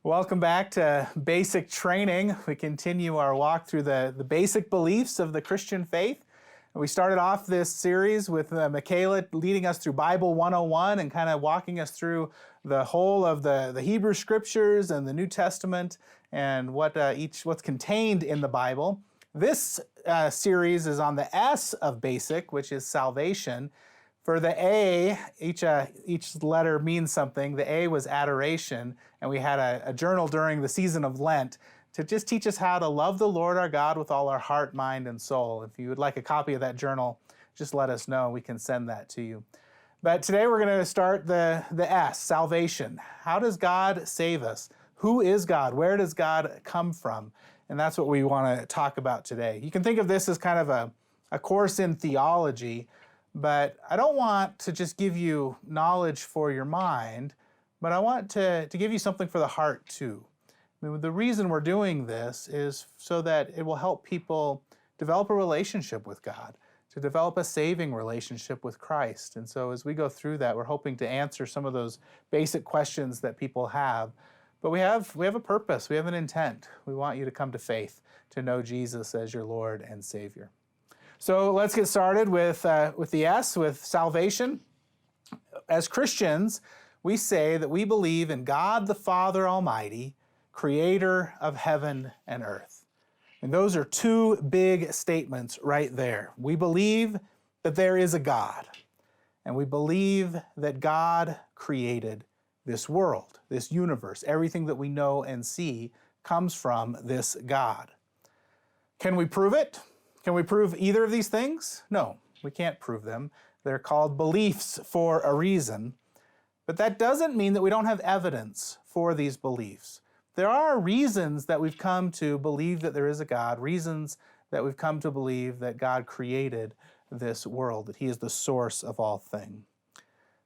Welcome back to Basic Training. We continue our walk through the basic beliefs of the Christian faith. We started off this series with Michaela leading us through Bible 101 and kind of walking us through the whole of the Hebrew Scriptures and the New Testament and what's contained in the Bible. This series is on the S of basic, which is salvation. For the A, each letter means something. The A was adoration, and we had a journal during the season of Lent to just teach us how to love the Lord our God with all our heart, mind, and soul. If you would like a copy of that journal, just let us know. We can send that to you. But today we're going to start the S, salvation. How does God save us? Who is God? Where does God come from? And that's what we want to talk about today. You can think of this as kind of a course in theology, but I don't want to just give you knowledge for your mind, but I want to give you something for the heart too. I mean, the reason we're doing this is so that it will help people develop a relationship with God, to develop a saving relationship with Christ. And so as we go through that, we're hoping to answer some of those basic questions that people have. But we have a purpose, we have an intent. We want you to come to faith, to know Jesus as your Lord and Savior. So let's get started with the S, with salvation. As Christians, we say that we believe in God the Father Almighty, creator of heaven and earth. And those are two big statements right there. We believe that there is a God, and we believe that God created this world, this universe. Everything that we know and see comes from this God. Can we prove it? Can we prove either of these things? No, we can't prove them. They're called beliefs for a reason. But that doesn't mean that we don't have evidence for these beliefs. There are reasons that we've come to believe that there is a God, reasons that we've come to believe that God created this world, that He is the source of all things.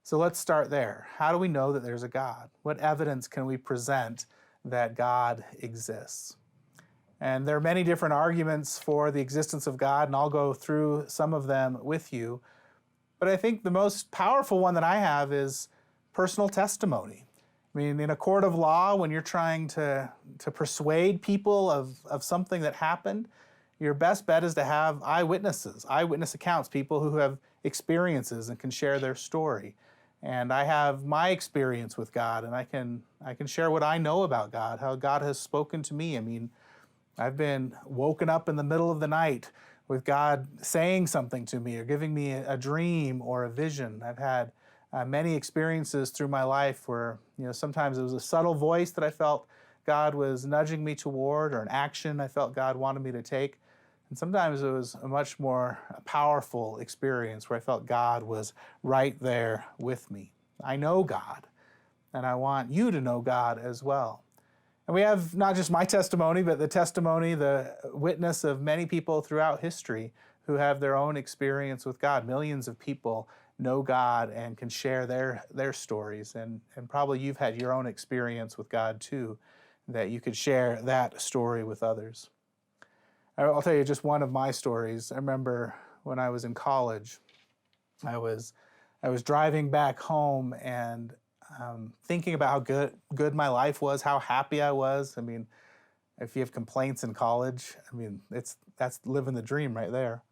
So let's start there. How do we know that there's a God? What evidence can we present that God exists? And there are many different arguments for the existence of God, and I'll go through some of them with you. But I think the most powerful one that I have is personal testimony. I mean, in a court of law, when you're trying to persuade people of something that happened, your best bet is to have eyewitness accounts, people who have experiences and can share their story. And I have my experience with God, and I can share what I know about God, how God has spoken to me. I mean, I've been woken up in the middle of the night with God saying something to me or giving me a dream or a vision. I've had many experiences through my life where, sometimes it was a subtle voice that I felt God was nudging me toward, or an action I felt God wanted me to take. And sometimes it was a much more powerful experience where I felt God was right there with me. I know God, and I want you to know God as well. And we have not just my testimony, but the witness of many people throughout history who have their own experience with God. Millions of people know God and can share their stories. And probably you've had your own experience with God too, that you could share that story with others. I'll tell you just one of my stories. I remember when I was in college, I was driving back home and thinking about how good my life was, how happy I was. I mean, if you have complaints in college, I mean, that's living the dream right there.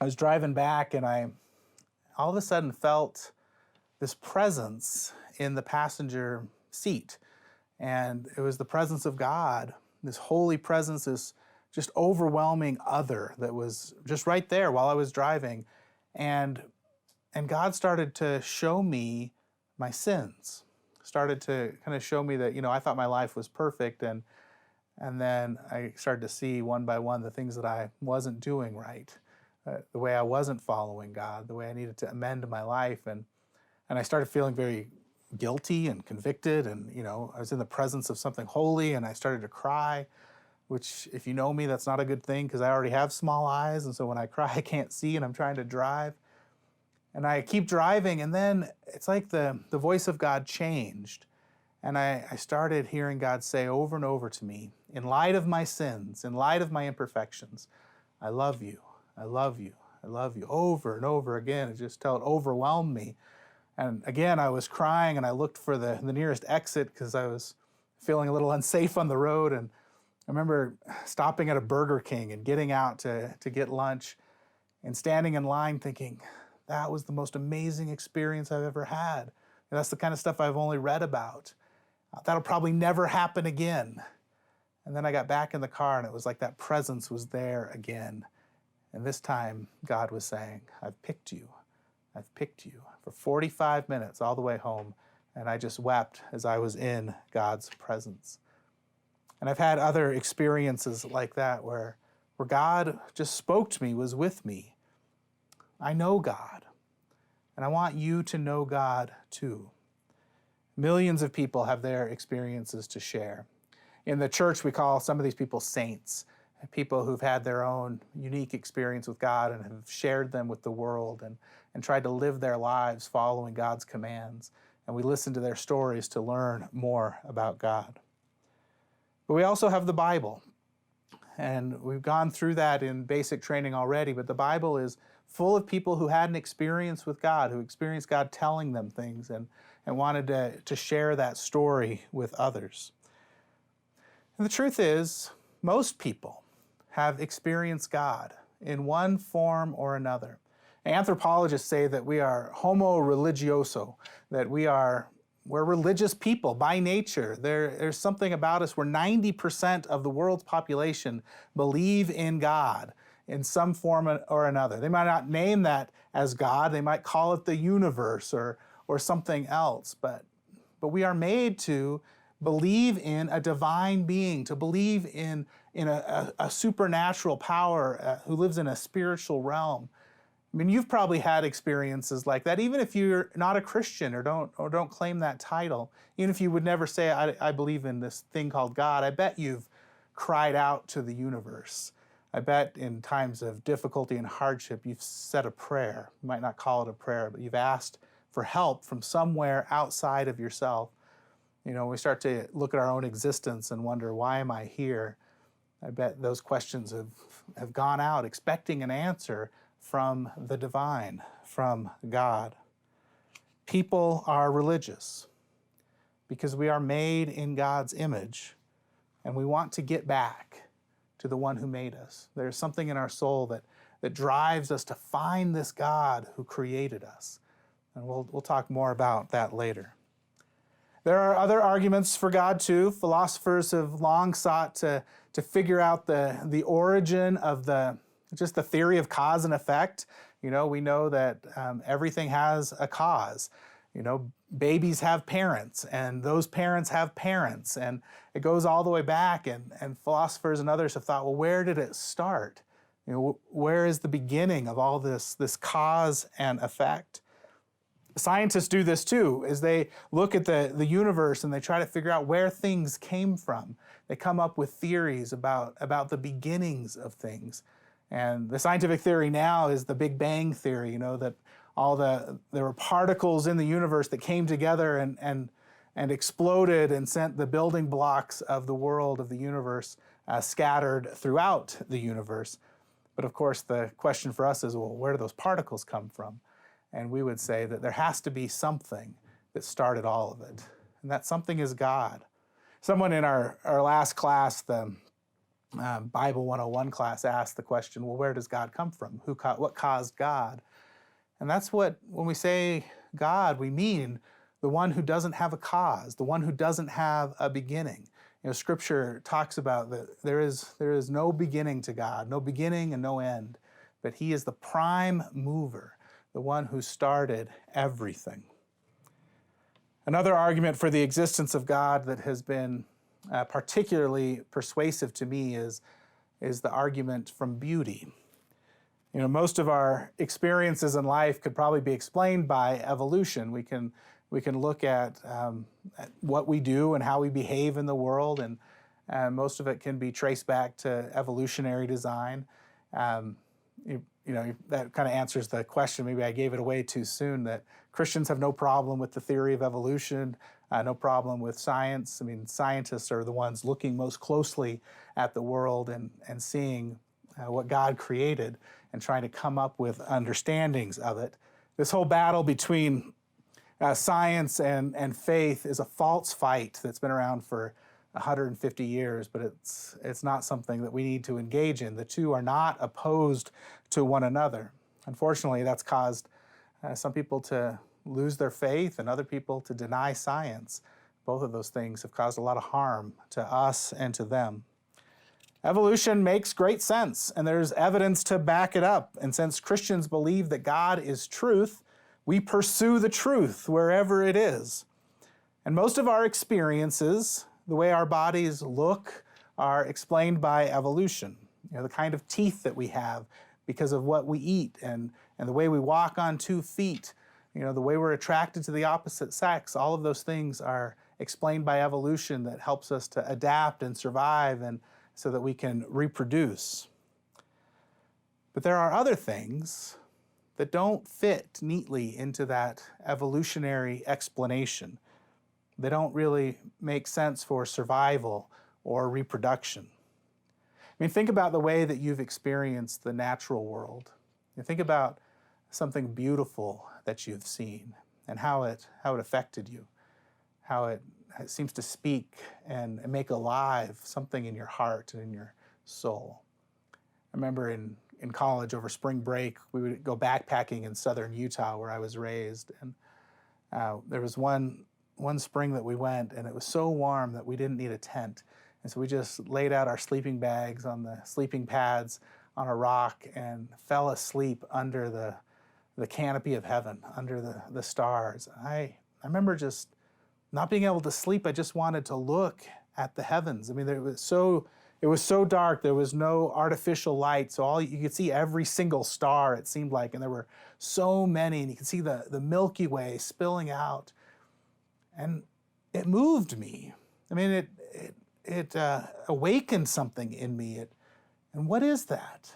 I was driving back and I all of a sudden felt this presence in the passenger seat. And it was the presence of God, this holy presence, this just overwhelming other that was just right there while I was driving. And God started to show me my sins, started to kind of show me that, I thought my life was perfect. And then I started to see one by one the things that I wasn't doing right, the way I wasn't following God, the way I needed to amend my life. And I started feeling very guilty and convicted. And, I was in the presence of something holy and I started to cry, which if you know me, that's not a good thing because I already have small eyes. And so when I cry, I can't see and I'm trying to drive. And I keep driving, and then it's like the voice of God changed. And I started hearing God say over and over to me, in light of my sins, in light of my imperfections, I love you, I love you, I love you, over and over again. It overwhelmed me. And again, I was crying, and I looked for the nearest exit because I was feeling a little unsafe on the road. And I remember stopping at a Burger King and getting out to get lunch and standing in line thinking, that was the most amazing experience I've ever had. And that's the kind of stuff I've only read about. That'll probably never happen again. And then I got back in the car, and it was like that presence was there again. And this time, God was saying, I've picked you. I've picked you for 45 minutes all the way home. And I just wept as I was in God's presence. And I've had other experiences like that where God just spoke to me, was with me. I know God. And I want you to know God too. Millions of people have their experiences to share. In the church, we call some of these people saints, people who've had their own unique experience with God and have shared them with the world and tried to live their lives following God's commands. And we listen to their stories to learn more about God. But we also have the Bible. And we've gone through that in basic training already, but the Bible is full of people who had an experience with God, who experienced God telling them things and wanted to share that story with others. And the truth is, most people have experienced God in one form or another. Anthropologists say that we are homo religioso, that we're religious people by nature. There's something about us where 90% of the world's population believe in God in some form or another. They might not name that as God, they might call it the universe or something else, but we are made to believe in a divine being, to believe in a supernatural power who lives in a spiritual realm. I mean, you've probably had experiences like that, even if you're not a Christian or don't claim that title. Even if you would never say, I believe in this thing called God, I bet you've cried out to the universe. I bet in times of difficulty and hardship, you've said a prayer. You might not call it a prayer, but you've asked for help from somewhere outside of yourself. You know, we start to look at our own existence and wonder, why am I here? I bet those questions have gone out expecting an answer from the divine, from God. People are religious because we are made in God's image, and we want to get back to the one who made us. There's something in our soul that drives us to find this God who created us. And we'll talk more about that later. There are other arguments for God too. Philosophers have long sought to figure out the origin of just the theory of cause and effect. You know, we know that everything has a cause. You know, babies have parents, and those parents have parents, and it goes all the way back. And philosophers and others have thought, well, where did it start? You know, where is the beginning of all this cause and effect? Scientists do this too, as they look at the universe and they try to figure out where things came from. They come up with theories about the beginnings of things. And the scientific theory now is the Big Bang theory, you know, that there were particles in the universe that came together and exploded and sent the building blocks of the world, of the universe, scattered throughout the universe. But of course, the question for us is, well, where do those particles come from? And we would say that there has to be something that started all of it. And that something is God. Someone in our last class, the Bible 101 class, asked the question, well, where does God come from? What caused God? And that's when we say God, we mean the one who doesn't have a cause, the one who doesn't have a beginning. You know, Scripture talks about that there is no beginning to God, no beginning and no end, but He is the prime mover, the one who started everything. Another argument for the existence of God that has been particularly persuasive to me is the argument from beauty. You know, most of our experiences in life could probably be explained by evolution. We can look at what we do and how we behave in the world, and most of it can be traced back to evolutionary design. You know, that kind of answers the question. Maybe I gave it away too soon, that Christians have no problem with the theory of evolution, no problem with science. I mean, scientists are the ones looking most closely at the world and seeing what God created and trying to come up with understandings of it. This whole battle between Science and faith is a false fight that's been around for 150 years, but it's not something that we need to engage in. The two are not opposed to one another. Unfortunately, that's caused some people to lose their faith and other people to deny science. Both of those things have caused a lot of harm to us and to them. Evolution makes great sense, and there's evidence to back it up. And since Christians believe that God is truth, we pursue the truth wherever it is. And most of our experiences, the way our bodies look, are explained by evolution. The kind of teeth that we have because of what we eat, and the way we walk on 2 feet, the way we're attracted to the opposite sex, all of those things are explained by evolution that helps us to adapt and survive and so that we can reproduce. But there are other things that don't fit neatly into that evolutionary explanation. They don't really make sense for survival or reproduction. Think about the way that you've experienced the natural world. Think about something beautiful that you've seen and how it affected you, how it seems to speak and make alive something in your heart and in your soul. I remember in college over spring break, we would go backpacking in southern Utah where I was raised. And there was one spring that we went, and it was so warm that we didn't need a tent. And so we just laid out our sleeping bags on the sleeping pads on a rock and fell asleep under the canopy of heaven, under the stars. I remember just not being able to sleep. I just wanted to look at the heavens. It was so dark, there was no artificial light, so you could see every single star, it seemed like, and there were so many, and you could see the Milky Way spilling out. And it moved me. It awakened something in me. And what is that?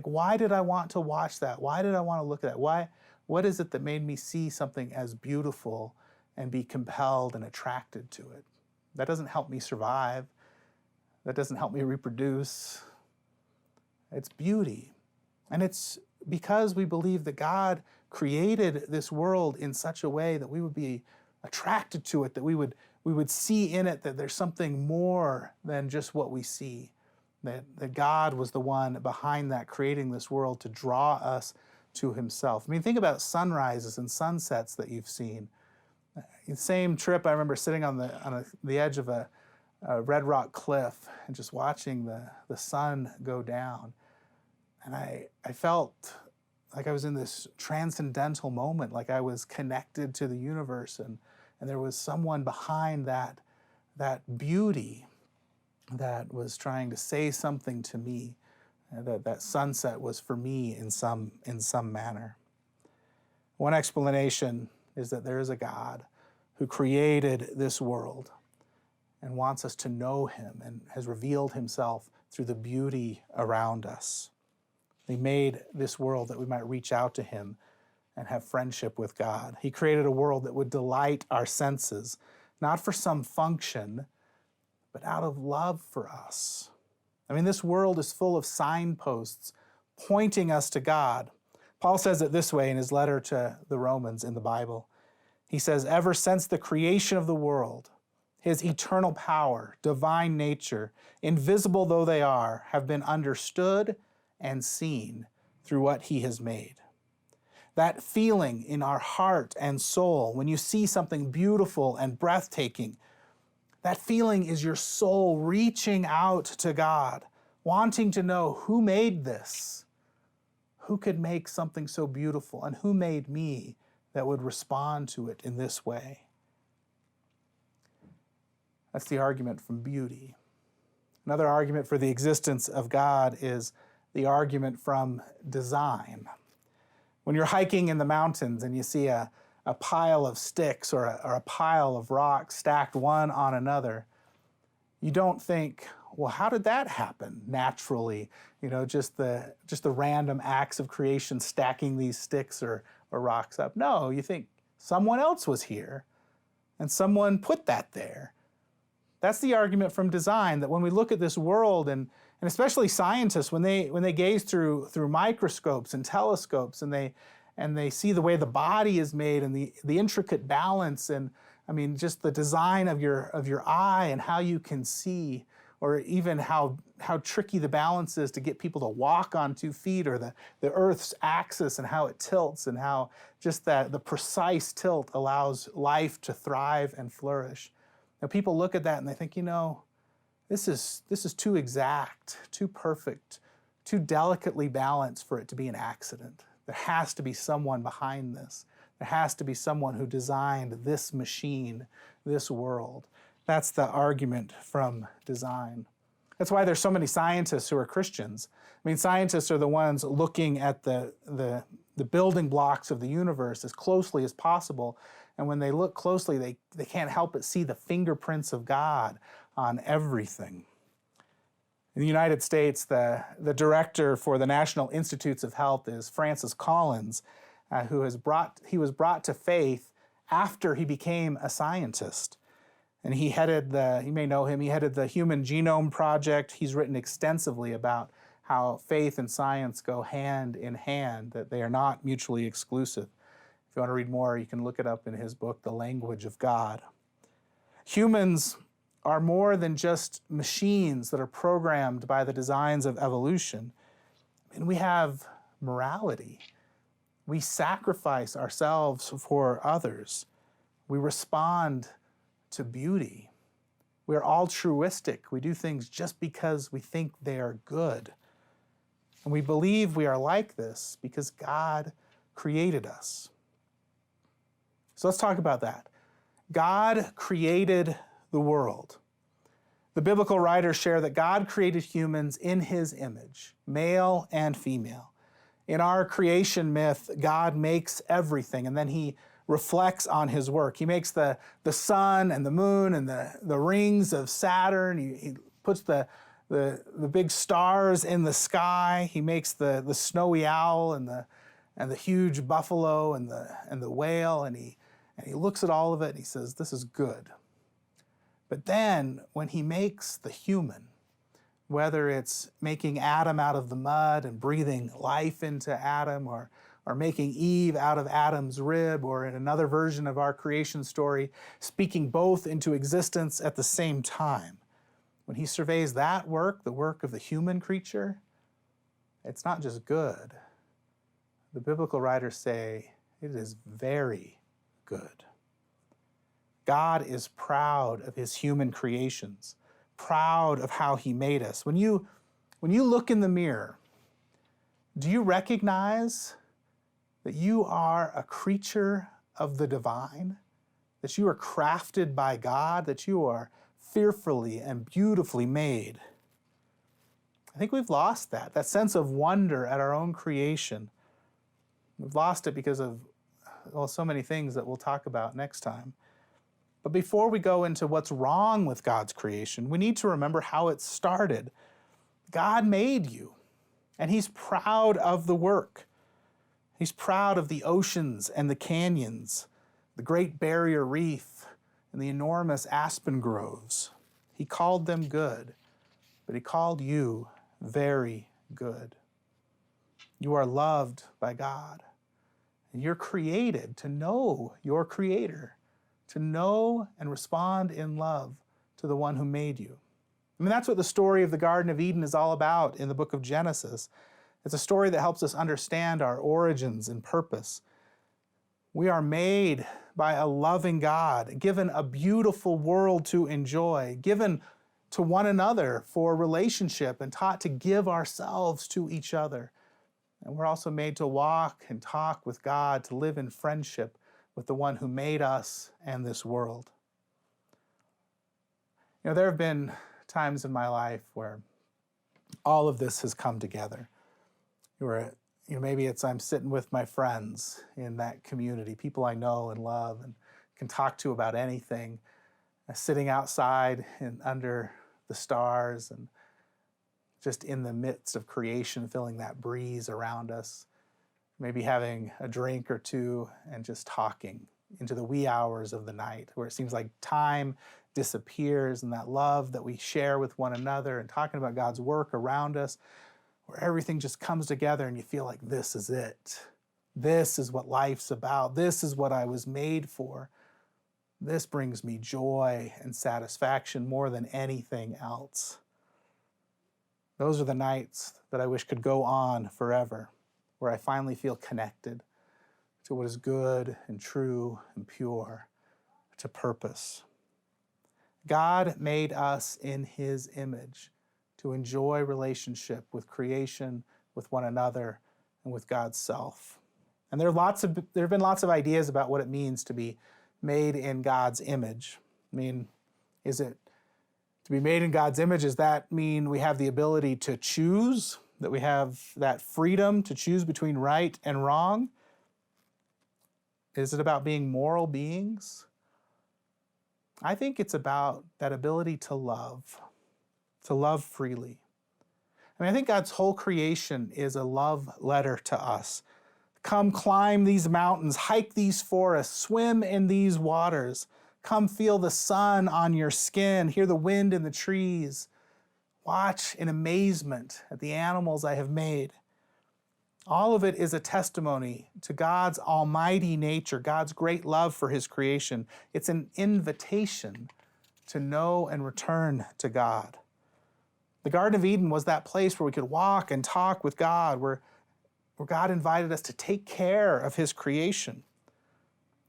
Why did I want to watch that? Why did I want to look at that? What is it that made me see something as beautiful and be compelled and attracted to it? That doesn't help me survive. That doesn't help me reproduce. It's beauty. And it's because we believe that God created this world in such a way that we would be attracted to it, that we would see in it that there's something more than just what we see, that God was the one behind that, creating this world to draw us to himself. Think about sunrises and sunsets that you've seen. The same trip, I remember sitting on the edge of a red rock cliff and just watching the sun go down. And I felt like I was in this transcendental moment, like I was connected to the universe, and there was someone behind that beauty that was trying to say something to me. That sunset was for me in some manner. One explanation is that there is a God who created this world and wants us to know him and has revealed himself through the beauty around us. He made this world that we might reach out to him and have friendship with God. He created a world that would delight our senses, not for some function, but out of love for us. This world is full of signposts pointing us to God. Paul says it this way in his letter to the Romans in the Bible. He says, ever since the creation of the world, his eternal power, divine nature, invisible though they are, have been understood and seen through what he has made. That feeling in our heart and soul when you see something beautiful and breathtaking, that feeling is your soul reaching out to God, wanting to know who made this, who could make something so beautiful, and who made me that would respond to it in this way. That's the argument from beauty. Another argument for the existence of God is the argument from design. When you're hiking in the mountains and you see a pile of sticks or a pile of rocks stacked one on another, you don't think, well, how did that happen naturally? Just the random acts of creation stacking these sticks or rocks up. No, you think someone else was here and someone put that there. That's the argument from design, that when we look at this world, and especially scientists, when they gaze through microscopes and telescopes, and and they see the way the body is made and the intricate balance, and I mean just the design of your eye and how you can see, or even how tricky the balance is to get people to walk on 2 feet, or the Earth's axis and how it tilts, and how just that the precise tilt allows life to thrive and flourish. Now people look at that and they think, this is too exact, too perfect, too delicately balanced for it to be an accident. There has to be someone behind this. There has to be someone who designed this machine, this world. That's the argument from design. That's why there's so many scientists who are Christians. I mean, scientists are the ones looking at the building blocks of the universe as closely as possible. And when they look closely, they can't help but see the fingerprints of God on everything. In the United States, the director for the National Institutes of Health is Francis Collins, he was brought to faith after he became a scientist. And you may know him, he headed the Human Genome Project. He's written extensively about how faith and science go hand in hand, that they are not mutually exclusive. If you want to read more, you can look it up in his book, The Language of God. Humans are more than just machines that are programmed by the designs of evolution. And we have morality. We sacrifice ourselves for others. We respond to beauty. We are altruistic. We do things just because we think they are good. And we believe we are like this because God created us. So let's talk about that. God created the world. The biblical writers share that God created humans in his image, male and female. In our creation myth, God makes everything, and then he reflects on his work. He makes the sun and the moon and the rings of Saturn. He puts the big stars in the sky. He makes the snowy owl and the huge buffalo and the whale, and he looks at all of it and he says, this is good. But then when he makes the human, whether it's making Adam out of the mud and breathing life into Adam, or making Eve out of Adam's rib, or in another version of our creation story, speaking both into existence at the same time, when he surveys that work, the work of the human creature, it's not just good. The biblical writers say it is very good. God is proud of his human creations, proud of how he made us. When you look in the mirror, do you recognize that you are a creature of the divine, that you are crafted by God, that you are fearfully and beautifully made? I think we've lost that sense of wonder at our own creation. We've lost it because of so many things that we'll talk about next time. But before we go into what's wrong with God's creation, we need to remember how it started. God made you, and he's proud of the work. He's proud of the oceans and the canyons, the Great Barrier Reef, and the enormous aspen groves. He called them good, but he called you very good. You are loved by God, and you're created to know your Creator, to know and respond in love to the one who made you. I mean, that's what the story of the Garden of Eden is all about in the book of Genesis. It's a story that helps us understand our origins and purpose. We are made by a loving God, given a beautiful world to enjoy, given to one another for relationship, and taught to give ourselves to each other. And we're also made to walk and talk with God, to live in friendship with the one who made us and this world. There have been times in my life where all of this has come together. Maybe I'm sitting with my friends in that community, people I know and love and can talk to about anything, sitting outside and under the stars and just in the midst of creation, feeling that breeze around us, maybe having a drink or two and just talking into the wee hours of the night, where it seems like time disappears, and that love that we share with one another and talking about God's work around us, where everything just comes together and you feel like this is it. This is what life's about. This is what I was made for. This brings me joy and satisfaction more than anything else. Those are the nights that I wish could go on forever, where I finally feel connected to what is good and true and pure, to purpose. God made us in His image to enjoy relationship with creation, with one another, and with God's self. And there have been lots of ideas about what it means to be made in God's image. I mean, is it to be made in God's image? Does that mean we have the ability to choose, that we have that freedom to choose between right and wrong? Is it about being moral beings? I think it's about that ability to love freely. I mean, I think God's whole creation is a love letter to us. Come climb these mountains, hike these forests, swim in these waters. Come feel the sun on your skin, hear the wind in the trees. Watch in amazement at the animals I have made. All of it is a testimony to God's almighty nature, God's great love for His creation. It's an invitation to know and return to God. The Garden of Eden was that place where we could walk and talk with God, where God invited us to take care of His creation.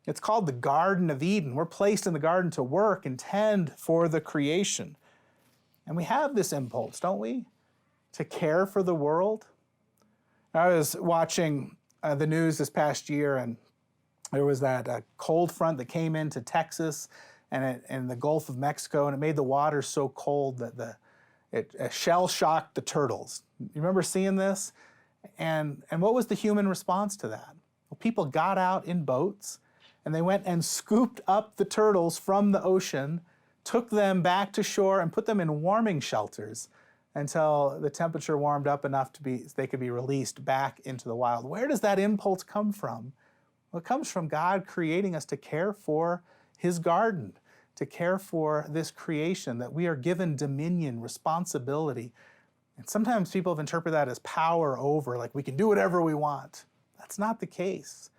It's called the Garden of Eden. We're placed in the garden to work and tend for the creation. And we have this impulse, don't we? To care for the world. I was watching the news this past year, and there was that cold front that came into Texas and the Gulf of Mexico, and it made the water so cold that it shell-shocked the turtles. You remember seeing this? And what was the human response to that? Well, people got out in boats, and they went and scooped up the turtles from the ocean, took them back to shore, and put them in warming shelters until the temperature warmed up enough they could be released back into the wild. Where does that impulse come from? Well, it comes from God creating us to care for His garden, to care for this creation, that we are given dominion, responsibility. And sometimes people have interpreted that as power over, like we can do whatever we want. That's not the case.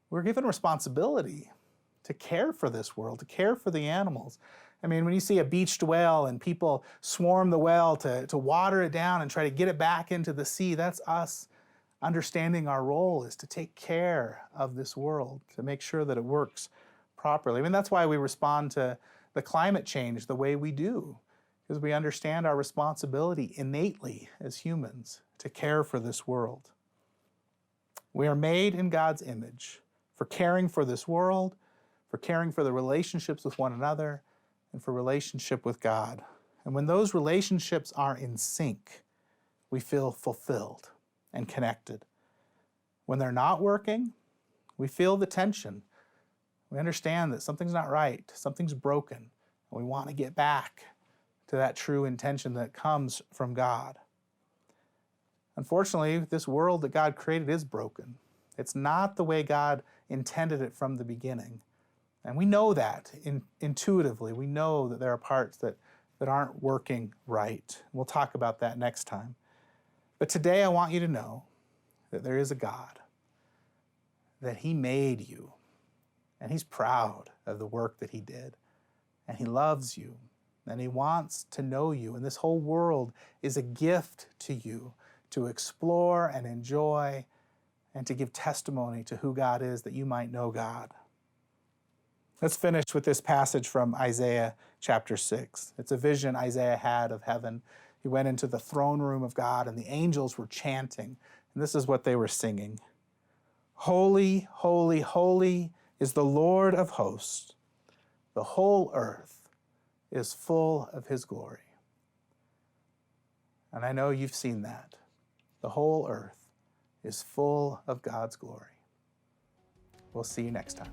We're given responsibility to care for this world, to care for the animals. I mean, when you see a beached whale and people swarm the whale to water it down and try to get it back into the sea, that's us understanding our role is to take care of this world, to make sure that it works properly. I mean, that's why we respond to the climate change the way we do, because we understand our responsibility innately as humans to care for this world. We are made in God's image for caring for this world, for caring for the relationships with one another, and for relationship with God. And when those relationships are in sync, we feel fulfilled and connected. When they're not working, we feel the tension. We understand that something's not right, something's broken, and we want to get back to that true intention that comes from God. Unfortunately, this world that God created is broken. It's not the way God intended it from the beginning. And we know that intuitively. We know that there are parts that aren't working right. We'll talk about that next time. But today I want you to know that there is a God, that He made you, and He's proud of the work that He did, and He loves you, and He wants to know you, and this whole world is a gift to you to explore and enjoy and to give testimony to who God is, that you might know God. Let's finish with this passage from Isaiah chapter 6. It's a vision Isaiah had of heaven. He went into the throne room of God, and the angels were chanting, and this is what they were singing. Holy, holy, holy is the Lord of hosts. The whole earth is full of His glory. And I know you've seen that. The whole earth is full of God's glory. We'll see you next time.